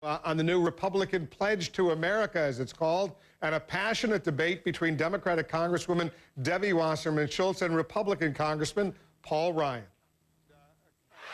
On the new Republican Pledge to America, as it's called, and a passionate debate between Democratic Congresswoman Debbie Wasserman Schultz and Republican Congressman Paul Ryan.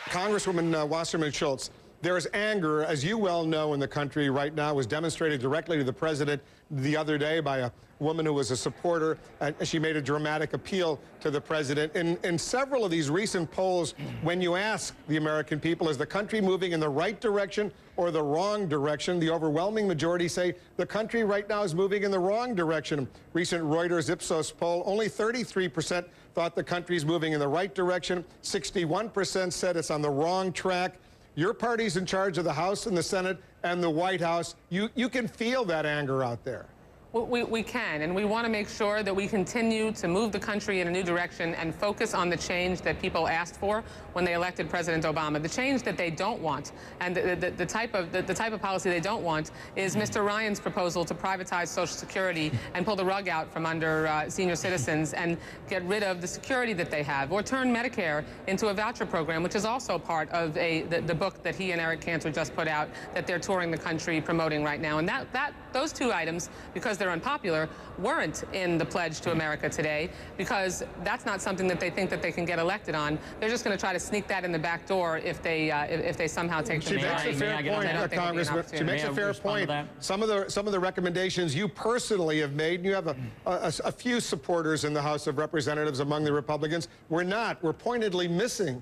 Congresswoman Wasserman Schultz, there is anger, as you well know, in the country right now. It was demonstrated directly to the president the other day by a woman who was a supporter. She made a dramatic appeal to the president. In several of these recent polls, when you ask the American people, is the country moving in the right direction or the wrong direction, the overwhelming majority say the country right now is moving in the wrong direction. Recent Reuters Ipsos poll, only 33% thought the country is moving in the right direction. 61% said it's on the wrong track. Your party's in charge of the House and the Senate and the White House. You can feel that anger out there. We can, and we want to make sure that we continue to move the country in a new direction and focus on the change that people asked for when they elected President Obama. The change that they don't want, and the type of policy they don't want, is Mr. Ryan's proposal to privatize Social Security and pull the rug out from under senior citizens and get rid of the security that they have, or turn Medicare into a voucher program, which is also part of the book that he and Eric Cantor just put out that they're touring the country promoting right now. And those two items, because they're unpopular, weren't in the Pledge to America today, because that's not something that they think that they can get elected on. They're just going to try to sneak that in the back door if they somehow take the She majority. makes a fair point, Congressman. She makes a fair point. Some of the recommendations you personally have made, and you have a few supporters in the House of Representatives among the Republicans, we're pointedly missing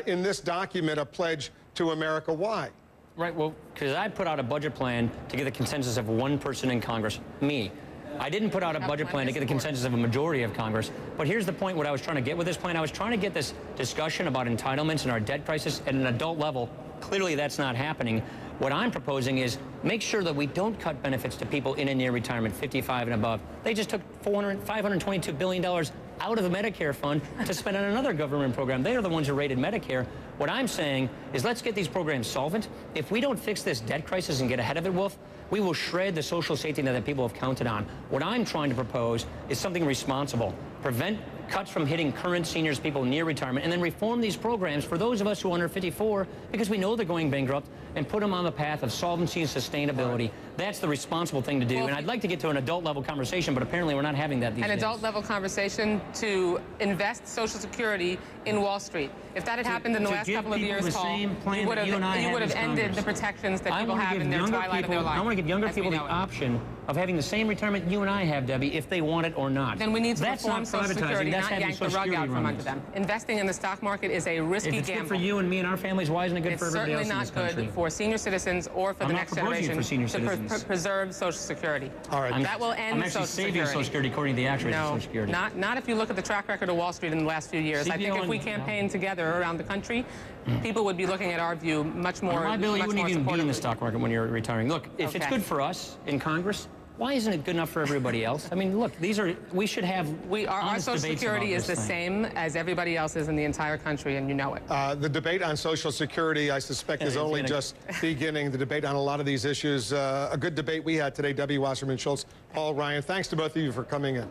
in this document a pledge to America. Why? Right, well, because I put out a budget plan to get the consensus of one person in Congress, me. I didn't put out a budget plan to get the consensus of a majority of Congress. But here's the point, what I was trying to get with this plan. I was trying to get this discussion about entitlements and our debt crisis at an adult level. Clearly, that's not happening. What I'm proposing is make sure that we don't cut benefits to people in and near retirement, 55 and above. They just took $522 billion out of the Medicare fund to spend on another government program. They are the ones who rated Medicare. What I'm saying is let's get these programs solvent. If we don't fix this debt crisis and get ahead of it, Wolf, we will shred the social safety net that people have counted on. What I'm trying to propose is something responsible. Prevent cuts from hitting current seniors, people near retirement, and then reform these programs for those of us who are under 54, because we know they're going bankrupt, and put them on the path of solvency and sustainability. Right. That's the responsible thing to do. Well, and I'd like to get to an adult-level conversation, but apparently we're not having that these days. An adult-level conversation to invest Social Security in Wall Street. If that had happened in the last couple of years, Paul, you would have ended the protections that people have in their twilight of their life. I want to give younger people the option of having the same retirement you and I have, Debbie, if they want it or not. Then we need to reform Social Security, not yank the rug out from under them. Investing in the stock market is a risky gamble. If it's good for you and me and our families, why isn't it good for everybody else in this country? It's certainly not good for senior citizens or for the next generation to preserve Social Security. All right. That will end Social Security. I'm actually saving Social Security according to the actual Social Security. Not if you look at the track record of Wall Street in the last few years. I think if we campaign together around the country, people would be looking at our view much more supportively. You wouldn't even be in the stock market when you're retiring. Look, if it's good for us in Congress, why isn't it good enough for everybody else? I mean, look, we should have our Social Security is the same as everybody else's in the entire country, and you know it. The debate on Social Security, I suspect, is only just beginning. The debate on a lot of these issues. A good debate we had today. Debbie Wasserman Schultz, Paul Ryan. Thanks to both of you for coming in.